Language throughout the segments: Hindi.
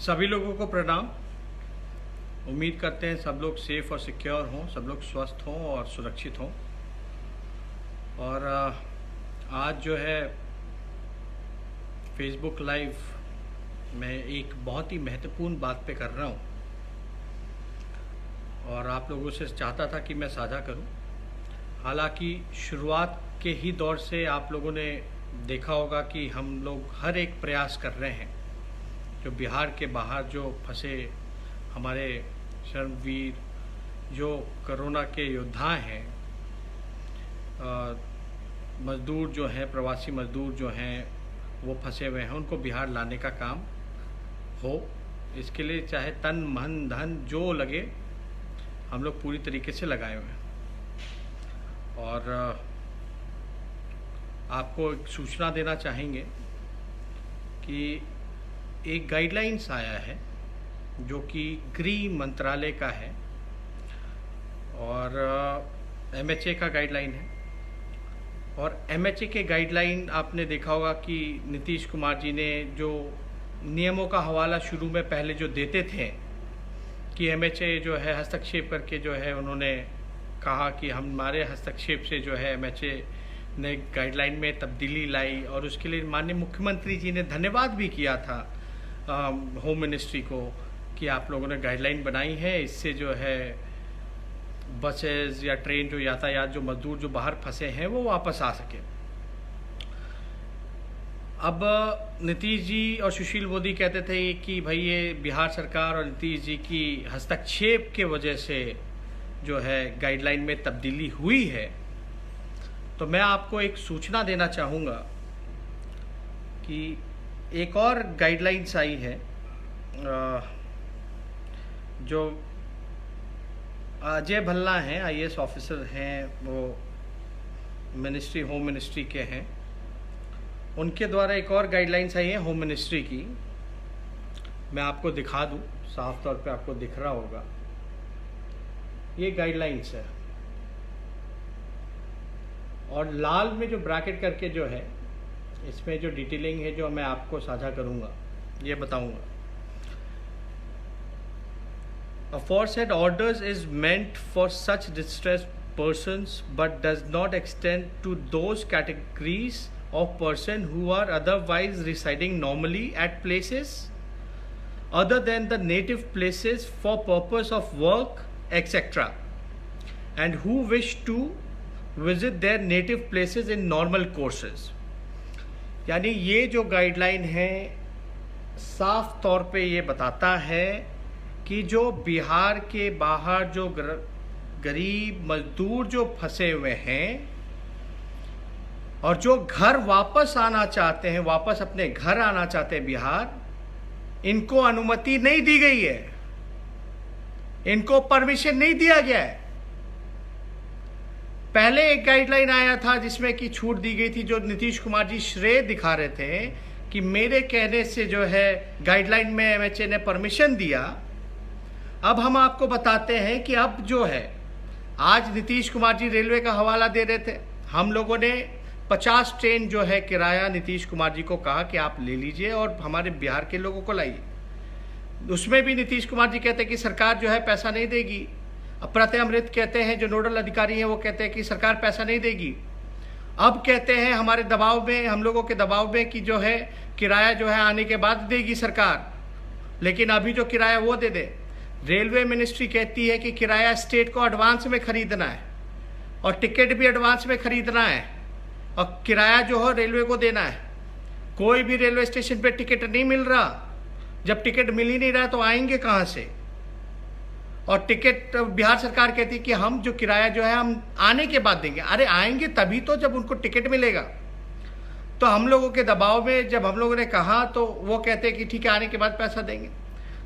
सभी लोगों को प्रणाम। उम्मीद करते हैं सब लोग सेफ और सिक्योर हों, सब लोग स्वस्थ हों और सुरक्षित हों। और आज जो है फेसबुक लाइव मैं एक बहुत ही महत्वपूर्ण बात पे कर रहा हूँ और आप लोगों से चाहता था कि मैं साझा करूँ। हालांकि शुरुआत के ही दौर से आप लोगों ने देखा होगा कि हम लोग हर एक प्रयास कर रहे हैं, जो बिहार के बाहर जो फंसे हमारे शर्मवीर, जो कोरोना के योद्धा हैं, मज़दूर जो हैं, प्रवासी मज़दूर जो हैं, वो फंसे हुए हैं, उनको बिहार लाने का काम हो। इसके लिए चाहे तन मन धन जो लगे, हम लोग पूरी तरीके से लगाए हुए हैं। और आपको एक सूचना देना चाहेंगे कि एक गाइडलाइंस आया है जो कि गृह मंत्रालय का है और एमएचए का गाइडलाइन है। और एमएचए के गाइडलाइन आपने देखा होगा कि नीतीश कुमार जी ने जो नियमों का हवाला शुरू में पहले जो देते थे कि एमएचए जो है हस्तक्षेप करके जो है उन्होंने कहा कि हमारे हस्तक्षेप से जो है एमएचए ने गाइडलाइन में तब्दीली लाई, और उसके लिए माननीय मुख्यमंत्री जी ने धन्यवाद भी किया था होम मिनिस्ट्री को कि आप लोगों ने गाइडलाइन बनाई है, इससे जो है बसेस या ट्रेन जो यातायात जो मजदूर जो बाहर फंसे हैं वो वापस आ सके। अब नीतीश जी और सुशील मोदी कहते थे कि भाई ये बिहार सरकार और नीतीश जी की हस्तक्षेप के वजह से जो है गाइडलाइन में तब्दीली हुई है। तो मैं आपको एक सूचना देना चाहूँगा कि एक और गाइडलाइंस आई है जो अजय भल्ला हैं, आईएएस ऑफिसर हैं, वो मिनिस्ट्री होम मिनिस्ट्री के हैं, उनके द्वारा एक और गाइडलाइंस आई है होम मिनिस्ट्री की। मैं आपको दिखा दूं, साफ तौर पे आपको दिख रहा होगा, ये गाइडलाइंस है और लाल में जो ब्रैकेट करके जो है इसमें जो डिटेलिंग है जो मैं आपको साझा करूंगा, ये बताऊंगा। Aforesaid orders is meant for such distressed persons but does not extend to those categories of person who are otherwise residing normally at places other than the native places for purpose of work etc. and who wish to visit their native places in normal courses। यानी ये जो गाइडलाइन है साफ तौर पे ये बताता है कि जो बिहार के बाहर जो गरीब मजदूर जो फंसे हुए हैं और जो घर वापस आना चाहते हैं, वापस अपने घर आना चाहते हैं बिहार, इनको अनुमति नहीं दी गई है, इनको परमिशन नहीं दिया गया है। पहले एक गाइडलाइन आया था जिसमें कि छूट दी गई थी, जो नीतीश कुमार जी श्रेय दिखा रहे थे कि मेरे कहने से जो है गाइडलाइन में एमएचए ने परमिशन दिया। अब हम आपको बताते हैं कि अब जो है, आज नीतीश कुमार जी रेलवे का हवाला दे रहे थे, हम लोगों ने 50 ट्रेन जो है किराया नीतीश कुमार जी को कहा कि आप ले लीजिए और हमारे बिहार के लोगों को लाइए। उसमें भी नीतीश कुमार जी कहते हैं कि सरकार जो है पैसा नहीं देगी। अब प्रत्यय अमृत कहते हैं, जो नोडल अधिकारी हैं, वो कहते हैं कि सरकार पैसा नहीं देगी। अब कहते हैं हमारे दबाव में, हम लोगों के दबाव में कि जो है किराया जो है आने के बाद देगी सरकार, लेकिन अभी जो किराया वो दे दे। रेलवे मिनिस्ट्री कहती है कि किराया स्टेट को एडवांस में खरीदना है और टिकट भी एडवांस में खरीदना है और किराया जो है रेलवे को देना है। कोई भी रेलवे स्टेशन पे टिकट नहीं मिल रहा। जब टिकट मिल ही नहीं रहा तो आएंगे कहाँ से? और टिकट बिहार सरकार कहती है कि हम जो किराया जो है हम आने के बाद देंगे। अरे आएंगे तभी तो जब उनको टिकट मिलेगा। तो हम लोगों के दबाव में जब हम लोगों ने कहा तो वो कहते हैं कि ठीक है आने के बाद पैसा देंगे।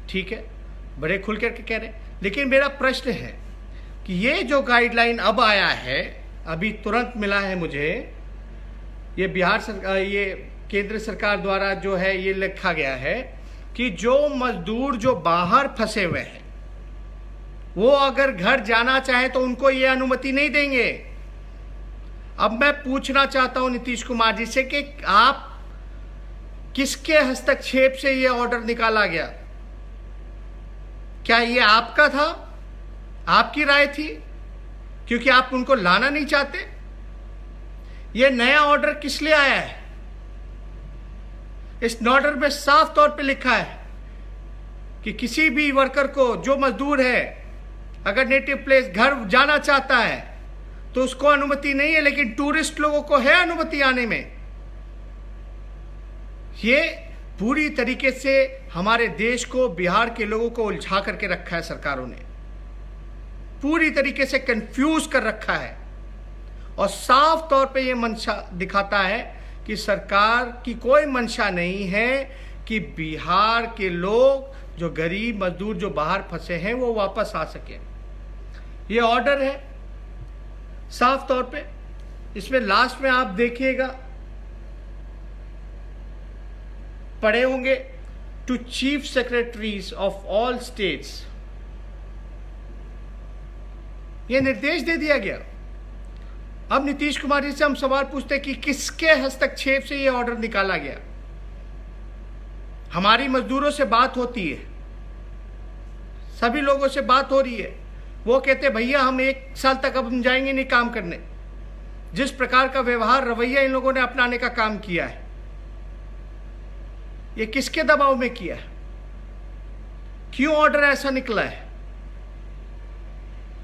ठीक है, बड़े खुल करके कह रहे। लेकिन मेरा प्रश्न है कि ये जो गाइडलाइन अब आया है, अभी तुरंत मिला है मुझे, ये बिहार सरकार, ये केंद्र सरकार द्वारा जो है ये लिखा गया है कि जो मजदूर जो बाहर फंसे हुए हैं वो अगर घर जाना चाहे तो उनको ये अनुमति नहीं देंगे। अब मैं पूछना चाहता हूं नीतीश कुमार जी से कि आप किसके हस्तक्षेप से ये ऑर्डर निकाला गया? क्या ये आपका था, आपकी राय थी, क्योंकि आप उनको लाना नहीं चाहते? ये नया ऑर्डर किस लिए आया है? इस ऑर्डर में साफ तौर पे लिखा है कि किसी भी वर्कर को, जो मजदूर है, अगर नेटिव प्लेस घर जाना चाहता है तो उसको अनुमति नहीं है, लेकिन टूरिस्ट लोगों को है अनुमति आने में। ये पूरी तरीके से हमारे देश को, बिहार के लोगों को उलझा करके रखा है सरकारों ने, पूरी तरीके से कंफ्यूज कर रखा है। और साफ तौर पे ये मंशा दिखाता है कि सरकार की कोई मंशा नहीं है कि बिहार के लोग, जो गरीब मजदूर जो बाहर फंसे हैं, वो वापस आ सके। ये ऑर्डर है साफ तौर पे। इसमें लास्ट में आप देखिएगा, पढ़े होंगे, to chief secretaries of all states, ये निर्देश दे दिया गया। अब नीतीश कुमार जी से हम सवाल पूछते हैं कि किसके हस्तक्षेप से यह ऑर्डर निकाला गया? हमारी मजदूरों से बात होती है, सभी लोगों से बात हो रही है, वो कहते भैया हम 1 साल तक अब हम जाएंगे नहीं काम करने। जिस प्रकार का व्यवहार, रवैया इन लोगों ने अपनाने का काम किया है, ये किसके दबाव में किया है? क्यों ऑर्डर ऐसा निकला है?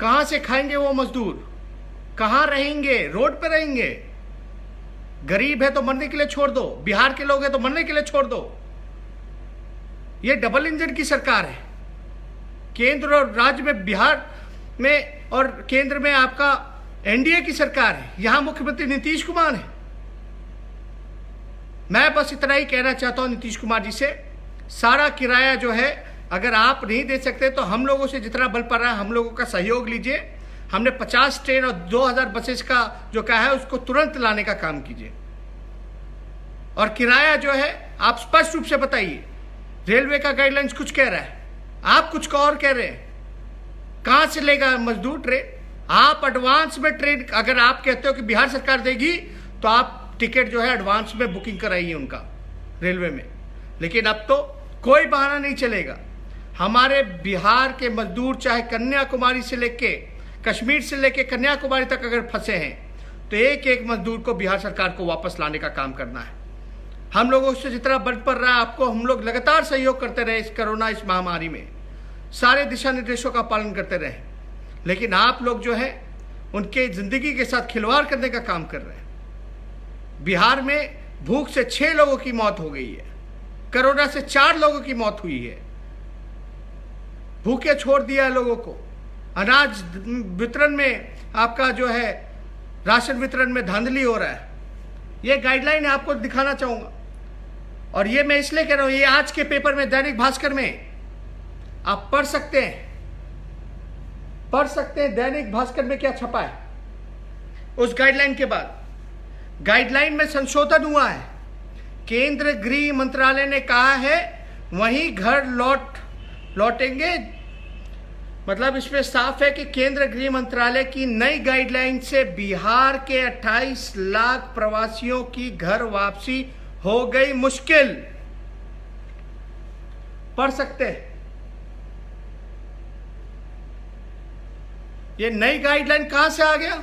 कहां से खाएंगे वो मजदूर? कहां रहेंगे? रोड पे रहेंगे? गरीब है तो मरने के लिए छोड़ दो, बिहार के लोग हैं तो मरने के लिए छोड़ दो। ये डबल इंजन की सरकार है। केंद्र और राज्य में, बिहार में और केंद्र में आपका एनडीए की सरकार है, यहां मुख्यमंत्री नीतीश कुमार है। मैं बस इतना ही कहना चाहता हूं नीतीश कुमार जी से, सारा किराया जो है अगर आप नहीं दे सकते तो हम लोगों से जितना बल पड़ रहा है हम लोगों का सहयोग लीजिए। हमने 50 ट्रेन और 2000 बसेस का जो कहा है उसको तुरंत लाने का काम कीजिए। और किराया जो है आप स्पष्ट रूप से बताइए। रेलवे का गाइडलाइंस कुछ कह रहा है, आप कुछ और कह रहे हैं। कहां से लेगा मजदूर ट्रेन? आप एडवांस में ट्रेन, अगर आप कहते हो कि बिहार सरकार देगी तो आप टिकट जो है एडवांस में बुकिंग कराइए उनका रेलवे में। लेकिन अब तो कोई बहाना नहीं चलेगा। हमारे बिहार के मजदूर चाहे कन्याकुमारी से लेके, कश्मीर से लेके कन्याकुमारी तक अगर फंसे हैं तो एक एक मजदूर को बिहार सरकार को वापस लाने का काम करना है। हम लोगों से जितना बल पड़ रहा है आपको, हम लोग लगातार सहयोग करते रहे इस कोरोना, इस महामारी में, सारे दिशा निर्देशों का पालन करते रहे। लेकिन आप लोग जो है उनके जिंदगी के साथ खिलवाड़ करने का काम कर रहे हैं। बिहार में भूख से 6 लोगों की मौत हो गई है, कोरोना से 4 लोगों की मौत हुई है। भूखे छोड़ दिया है लोगों को। अनाज वितरण में आपका जो है राशन वितरण में धांधली हो रहा है। ये गाइडलाइन आपको दिखाना चाहूंगा। और ये मैं इसलिए कह रहा हूं, ये आज के पेपर में, दैनिक भास्कर में आप पढ़ सकते हैं, दैनिक भास्कर में क्या छपा है। उस गाइडलाइन के बाद गाइडलाइन में संशोधन हुआ है। केंद्र गृह मंत्रालय ने कहा है वहीं घर लौटेंगे। मतलब इसमें साफ है कि केंद्र गृह मंत्रालय की नई गाइडलाइन से बिहार के 28 लाख प्रवासियों की घर वापसी हो गई मुश्किल। पढ़ सकते हैं। ये नई गाइडलाइन कहां से आ गया?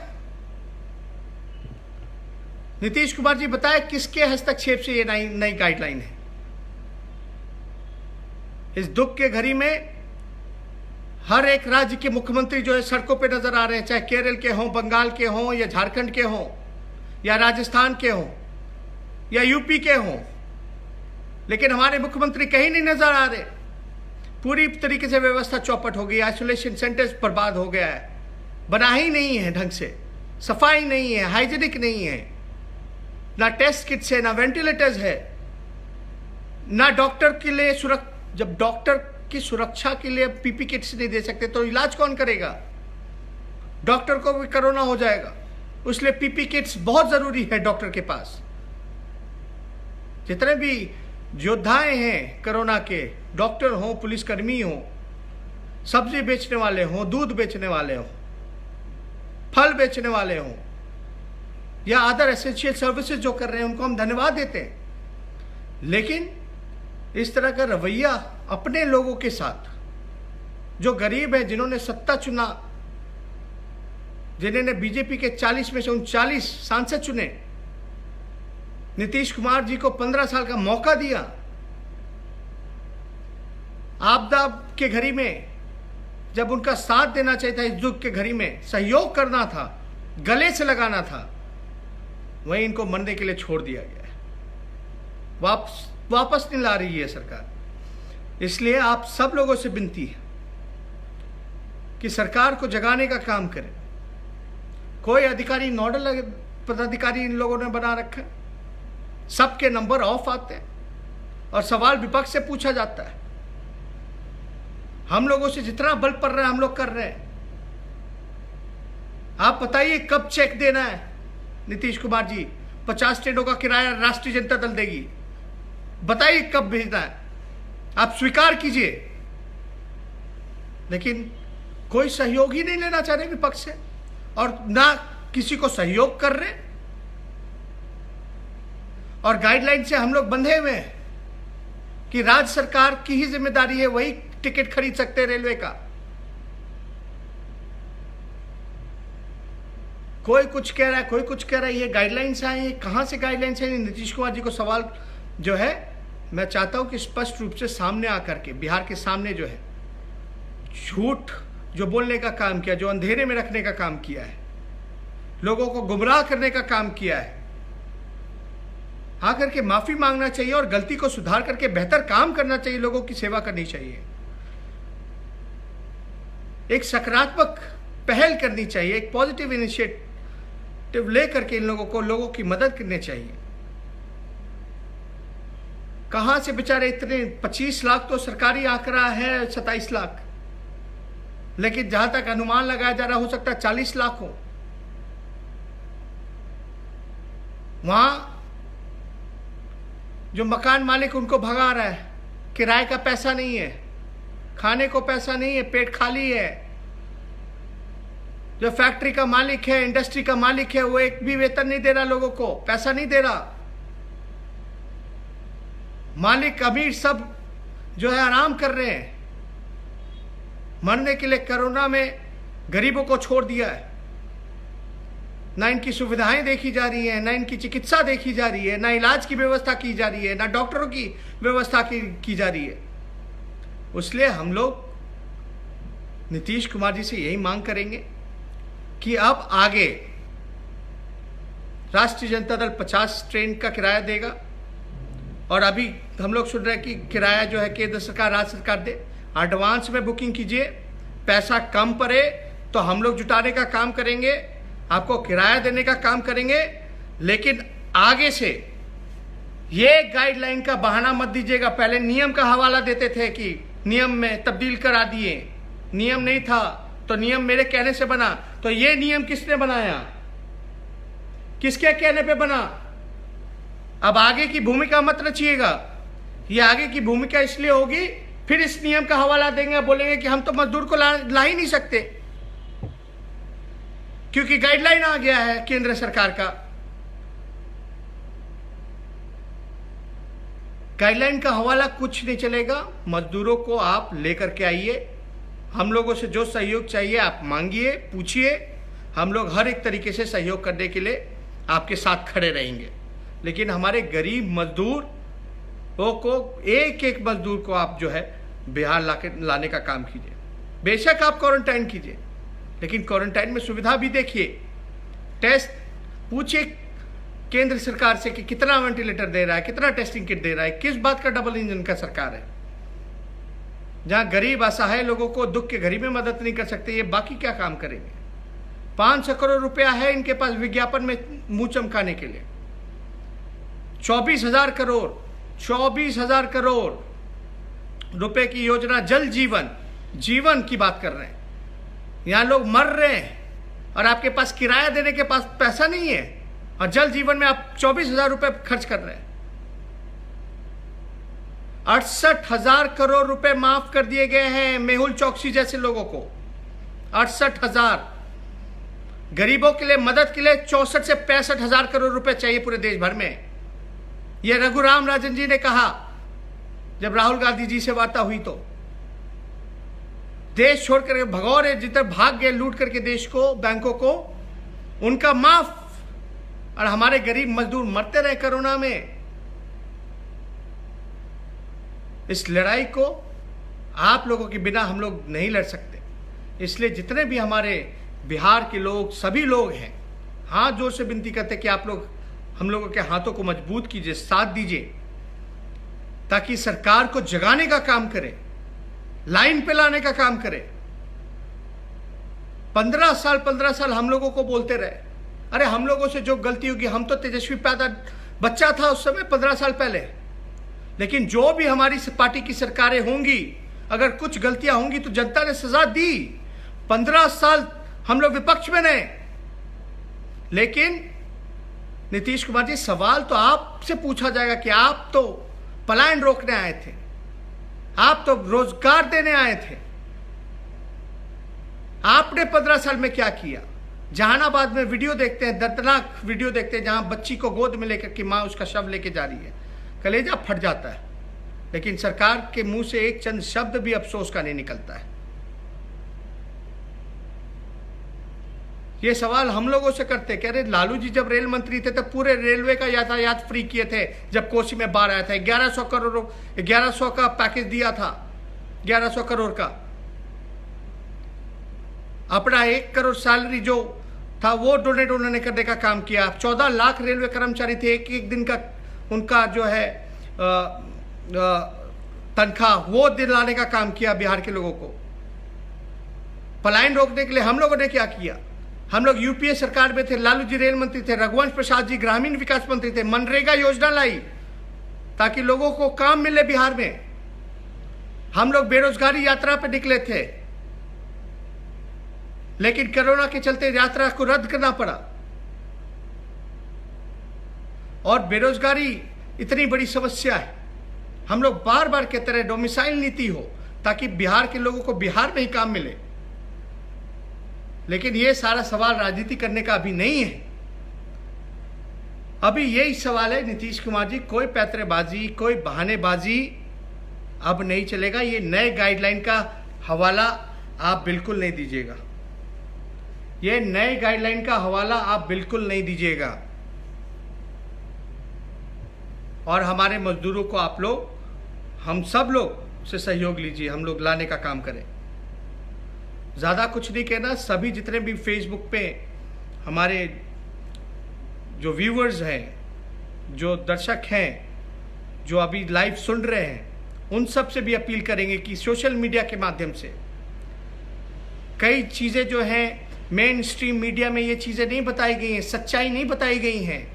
नीतीश कुमार जी बताए किसके हस्तक्षेप से ये नई गाइडलाइन है? इस दुख के घड़ी में हर एक राज्य के मुख्यमंत्री जो है सड़कों पे नजर आ रहे हैं, चाहे केरल के हों, बंगाल के हों, या झारखंड के हों, या राजस्थान के हों, या यूपी के हों। लेकिन हमारे मुख्यमंत्री कहीं नहीं नजर आ रहे। पूरी तरीके से व्यवस्था चौपट हो गई। आइसोलेशन सेंटर्स बर्बाद हो गया है, बना ही नहीं है ढंग से, सफाई नहीं है, हाइजीनिक नहीं है, ना टेस्ट किट्स है, ना वेंटिलेटर्स है, ना डॉक्टर के लिए जब डॉक्टर की सुरक्षा के लिए पीपी किट्स नहीं दे सकते तो इलाज कौन करेगा? डॉक्टर को भी कोरोना हो जाएगा, इसलिए पीपी किट्स बहुत जरूरी है डॉक्टर के पास। जितने भी योद्धाएं हैं कोरोना के, डॉक्टर हों, पुलिसकर्मी हों, सब्जी बेचने वाले हों, दूध बेचने वाले हों, फल बेचने वाले हों, या अदर एसेंशियल सर्विसेज जो कर रहे हैं, उनको हम धन्यवाद देते हैं। लेकिन इस तरह का रवैया अपने लोगों के साथ जो गरीब है, जिन्होंने सत्ता चुना, जिन्होंने बीजेपी के 40 में से 39 सांसद चुने, नीतीश कुमार जी को 15 साल का मौका दिया, आपदा के घड़ी में जब उनका साथ देना चाहिए था, इस दुख के घड़ी में सहयोग करना था, गले से लगाना था, वहीं इनको मरने के लिए छोड़ दिया गया है। वापस नहीं ला रही है सरकार। इसलिए आप सब लोगों से विनती है कि सरकार को जगाने का काम करें। कोई अधिकारी, नोडल पदाधिकारी इन लोगों ने बना रखा है, सबके नंबर ऑफ आते हैं और सवाल विपक्ष से पूछा जाता है। हम लोगों से जितना बल पड़ रहा है हम लोग कर रहे हैं। आप बताइए कब चेक देना है नीतीश कुमार जी? 50 ट्रेनों का किराया राष्ट्रीय जनता दल देगी, बताइए कब भेजना है? आप स्वीकार कीजिए। लेकिन कोई सहयोग ही नहीं लेना चाह रहे विपक्ष से, और ना किसी को सहयोग कर रहे, और गाइडलाइन से हम लोग बंधे हुए हैं कि राज्य सरकार की ही जिम्मेदारी है, वही टिकट खरीद सकते हैं रेलवे का। कोई कुछ कह रहा है, कोई कुछ कह रहा है। ये गाइडलाइंस आए, कहां से गाइडलाइंस है? नीतीश कुमार जी को सवाल जो है, मैं चाहता हूं कि स्पष्ट रूप से सामने आकर के, बिहार के सामने जो है झूठ जो बोलने का काम किया, जो अंधेरे में रखने का काम किया है, लोगों को गुमराह करने का काम किया है, आकर के माफी मांगना चाहिए और गलती को सुधार करके बेहतर काम करना चाहिए, लोगों की सेवा करनी चाहिए, एक सकारात्मक पहल करनी चाहिए, एक पॉजिटिव इनिशिएटिव लेकर के इन लोगों की मदद करनी चाहिए। कहां से बेचारे इतने 25 लाख तो सरकारी आंकड़ा है, 27 लाख, लेकिन जहां तक अनुमान लगाया जा रहा, हो सकता है 40 लाख हो। वहां जो मकान मालिक उनको भगा रहा है, किराए का पैसा नहीं है, खाने को पैसा नहीं है, पेट खाली है। जो फैक्ट्री का मालिक है, इंडस्ट्री का मालिक है, वो एक भी वेतन नहीं दे रहा, लोगों को पैसा नहीं दे रहा। मालिक अमीर सब जो है आराम कर रहे हैं, मरने के लिए कोरोना में गरीबों को छोड़ दिया है। ना इनकी सुविधाएं देखी जा रही हैं, ना इनकी चिकित्सा देखी जा रही है, ना इलाज की व्यवस्था की जा रही है, ना डॉक्टरों की व्यवस्था की जा रही है। इसलिए हम लोग नीतीश कुमार जी से यही मांग करेंगे कि अब आगे राष्ट्रीय जनता दल 50 ट्रेन का किराया देगा, और अभी हम लोग सुन रहे हैं कि किराया जो है केंद्र सरकार, राज्य सरकार दे। एडवांस में बुकिंग कीजिए, पैसा कम पड़े तो हम लोग जुटाने का काम करेंगे, आपको किराया देने का काम करेंगे। लेकिन आगे से ये गाइडलाइन का बहाना मत दीजिएगा। पहले नियम का हवाला देते थे कि नियम में तब्दील करा दिए, नियम नहीं था तो नियम मेरे कहने से बना। तो ये नियम किसने बनाया, किसके कहने पे बना? अब आगे की भूमिका मत रचिएगा। ये आगे की भूमिका इसलिए होगी, फिर इस नियम का हवाला देंगे, बोलेंगे कि हम तो मजदूर को ला ही नहीं सकते क्योंकि गाइडलाइन आ गया है केंद्र सरकार का। गाइडलाइन का हवाला कुछ नहीं चलेगा। मजदूरों को आप लेकर के आइए, हम लोगों से जो सहयोग चाहिए आप मांगिए, पूछिए। हम लोग हर एक तरीके से सहयोग करने के लिए आपके साथ खड़े रहेंगे। लेकिन हमारे गरीब मजदूर को, एक एक मजदूर को आप जो है बिहार लाने का काम कीजिए। बेशक आप क्वारंटाइन कीजिए, लेकिन क्वारंटाइन में सुविधा भी देखिए। टेस्ट पूछिए केंद्र सरकार से कि कितना वेंटिलेटर दे रहा है, कितना टेस्टिंग किट दे रहा है, किस बात का डबल इंजन का सरकार है। जहां गरीब असहाय लोगों को दुख के घड़ी में मदद नहीं कर सकते, ये बाकी क्या काम करेंगे? 500 करोड़ रुपया है इनके पास विज्ञापन में मुंह चमकाने के लिए। 24,000 करोड़ रुपए की योजना जल जीवन की बात कर रहे हैं। यहां लोग मर रहे हैं और आपके पास किराया देने के पास पैसा नहीं है, और जल जीवन में आप 24,000 रुपए खर्च कर रहे हैं। 68,000 करोड़ रुपए माफ कर दिए गए हैं मेहुल चौकसी जैसे लोगों को। 68,000 गरीबों के लिए मदद के लिए 64 से 65,000 करोड़ रुपए चाहिए पूरे देश भर में। यह रघुराम राजन जी ने कहा जब राहुल गांधी जी से वार्ता हुई। तो देश छोड़ करके भगौरे जिधर भाग गए लूट करके देश को, बैंकों को, उनका माफ, और हमारे गरीब मजदूर मरते रहे कोरोना में। इस लड़ाई को आप लोगों के बिना हम लोग नहीं लड़ सकते। इसलिए जितने भी हमारे बिहार के लोग, सभी लोग हैं, हाथ जोर से विनती करते कि आप लोग हम लोगों के हाथों को मजबूत कीजिए, साथ दीजिए, ताकि सरकार को जगाने का काम करे, लाइन पे लाने का काम करे। 15 साल हम लोगों को बोलते रहे, अरे हम लोगों से जो गलती होगी, हम तो तेजस्वी पैदा बच्चा था उस समय 15 साल पहले, लेकिन जो भी हमारी पार्टी की सरकारें होंगी, अगर कुछ गलतियां होंगी तो जनता ने सजा दी। 15 साल हम लोग विपक्ष में रहे, लेकिन नीतीश कुमार जी, सवाल तो आपसे पूछा जाएगा कि आप तो पलायन रोकने आए थे, आप तो रोजगार देने आए थे, आपने 15 साल में क्या किया? जहानाबाद में वीडियो देखते हैं, दर्दनाक वीडियो देखते हैं, जहां बच्ची को गोद में लेकर के मां उसका शव लेके जा रही है, कलेजा फट जाता है। लेकिन सरकार के मुंह से एक चंद शब्द भी अफसोस का नहीं निकलता है। ये सवाल हम लोगों से करते, कह रहे लालू जी जब रेल मंत्री थे तब पूरे रेलवे का यातायात फ्री किए थे, जब कोसी में बाढ़ आया था 1100 का पैकेज दिया था, 1100 करोड़ का। अपना 1 करोड़ सैलरी जो था वो डोनेट उन्होंने करने का काम किया। 14 लाख रेलवे कर्मचारी थे, एक दिन का उनका जो है तनख्वाह वो दिलाने का काम किया बिहार के लोगों को। पलायन रोकने के लिए हम लोगों ने क्या किया? हम लोग यूपीए सरकार में थे, लालू जी रेल मंत्री थे, रघुवंश प्रसाद जी ग्रामीण विकास मंत्री थे, मनरेगा योजना लाई ताकि लोगों को काम मिले बिहार में। हम लोग बेरोजगारी यात्रा पे निकले थे, लेकिन कोरोना के चलते यात्रा को रद्द करना पड़ा। और बेरोजगारी इतनी बड़ी समस्या है, हम लोग बार बार कहते रहे डोमिसाइल नीति हो ताकि बिहार के लोगों को बिहार में ही काम मिले। लेकिन ये सारा सवाल राजनीति करने का अभी नहीं है। अभी यही सवाल है नीतीश कुमार जी, कोई पैतरेबाजी, कोई बहानेबाजी अब नहीं चलेगा। ये नए गाइडलाइन का हवाला आप बिल्कुल नहीं दीजिएगा, ये नए गाइडलाइन का हवाला आप बिल्कुल नहीं दीजिएगा। और हमारे मजदूरों को आप लोग, हम सब लोग से सहयोग लीजिए, हम लोग लाने का काम करें। ज़्यादा कुछ नहीं कहना। सभी जितने भी फेसबुक पे हमारे जो व्यूअर्स हैं, जो दर्शक हैं, जो अभी लाइव सुन रहे हैं, उन सब से भी अपील करेंगे कि सोशल मीडिया के माध्यम से कई चीज़ें जो हैं मेन स्ट्रीम मीडिया में ये चीज़ें नहीं बताई गई हैं, सच्चाई नहीं बताई गई हैं,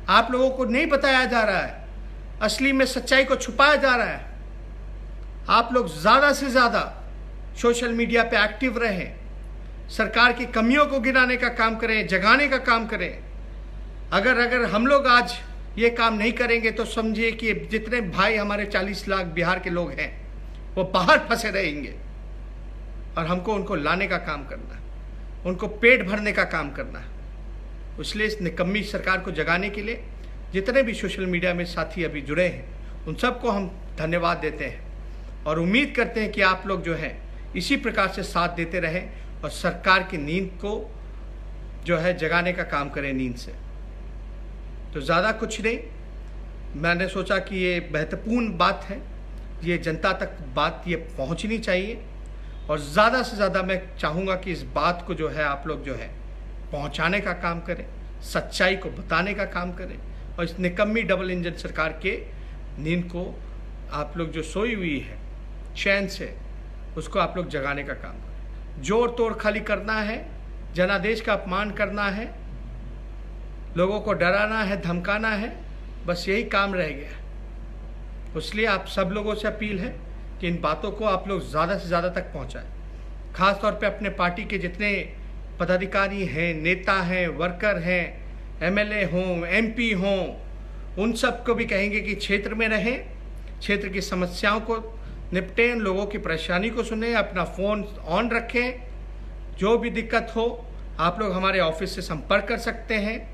आप लोगों को नहीं बताया जा रहा है, असली में सच्चाई को छुपाया जा रहा है। आप लोग ज़्यादा से ज़्यादा सोशल मीडिया पे एक्टिव रहें, सरकार की कमियों को गिनाने का काम करें, जगाने का काम करें। अगर हम लोग आज ये काम नहीं करेंगे तो समझिए कि जितने भाई हमारे 40 लाख बिहार के लोग हैं वो बाहर फंसे रहेंगे, और हमको उनको लाने का काम करना है, उनको पेट भरने का काम करना है। इसलिए इस निकम्मी सरकार को जगाने के लिए जितने भी सोशल मीडिया में साथी अभी जुड़े हैं उन सबको हम धन्यवाद देते हैं, और उम्मीद करते हैं कि आप लोग जो है इसी प्रकार से साथ देते रहें और सरकार की नींद को जो है जगाने का काम करें नींद से। तो ज़्यादा कुछ नहीं, मैंने सोचा कि ये महत्वपूर्ण बात है, ये जनता तक बात ये पहुंचनी चाहिए, और ज़्यादा से ज़्यादा मैं चाहूँगा कि इस बात को जो है आप लोग जो है पहुंचाने का काम करें, सच्चाई को बताने का काम करें, और इस निकम्मी डबल इंजन सरकार के नींद को आप लोग जो सोई हुई है चैन से, उसको आप लोग जगाने का काम करें। जोड़ तोड़ खाली करना है, जनादेश का अपमान करना है, लोगों को डराना है, धमकाना है, बस यही काम रह गया। इसलिए आप सब लोगों से अपील है कि इन बातों को आप लोग ज़्यादा से ज़्यादा तक पहुंचाएं। खास तौर पे अपने पार्टी के जितने पदाधिकारी हैं, नेता हैं, वर्कर हैं, एमएलए हों, एमपी हों, उन सब को भी कहेंगे कि क्षेत्र में रहें, क्षेत्र की समस्याओं को निपटें, लोगों की परेशानी को सुनें, अपना फ़ोन ऑन रखें। जो भी दिक्कत हो आप लोग हमारे ऑफिस से संपर्क कर सकते हैं,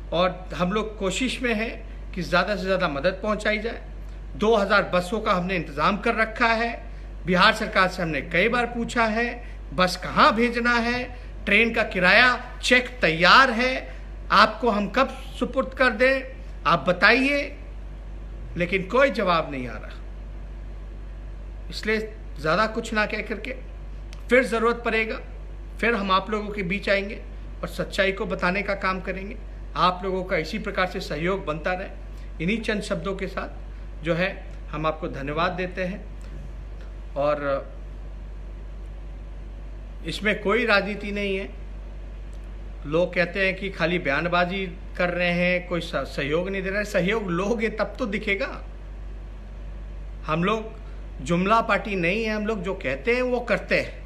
और हम लोग कोशिश में हैं कि ज़्यादा से ज़्यादा मदद पहुंचाई जाए। 2000 बसों का हमने इंतज़ाम कर रखा है, बिहार सरकार से हमने कई बार पूछा है, बस कहाँ भेजना है, ट्रेन का किराया चेक तैयार है, आपको हम कब सुपुर्द कर दें, आप बताइए, लेकिन कोई जवाब नहीं आ रहा। इसलिए ज़्यादा कुछ ना कह करके फिर ज़रूरत पड़ेगा, फिर हम आप लोगों के बीच आएंगे और सच्चाई को बताने का काम करेंगे। आप लोगों का इसी प्रकार से सहयोग बनता रहे। इन्हीं चंद शब्दों के साथ जो है हम आपको धन्यवाद देते हैं। और इसमें कोई राजनीति नहीं है। लोग कहते हैं कि खाली बयानबाजी कर रहे हैं, कोई सहयोग नहीं दे रहा है। सहयोग लोगे तब तो दिखेगा। हम लोग जुमला पार्टी नहीं है, हम लोग जो कहते हैं वो करते हैं।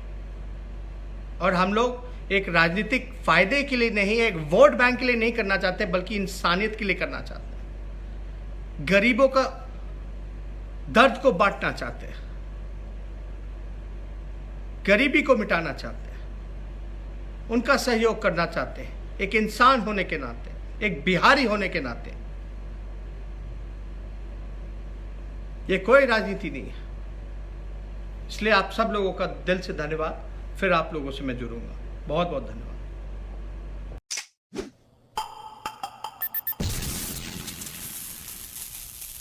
और हम लोग एक राजनीतिक फायदे के लिए नहीं, एक वोट बैंक के लिए नहीं करना चाहते, बल्कि इंसानियत के लिए करना चाहते हैं। गरीबों का दर्द को बांटना चाहते हैं, गरीबी को मिटाना चाहते हैं, उनका सहयोग करना चाहते हैं, एक इंसान होने के नाते, एक बिहारी होने के नाते। ये कोई राजनीति नहीं है। इसलिए आप सब लोगों का दिल से धन्यवाद। फिर आप लोगों से मैं जुड़ूंगा। बहुत बहुत धन्यवाद।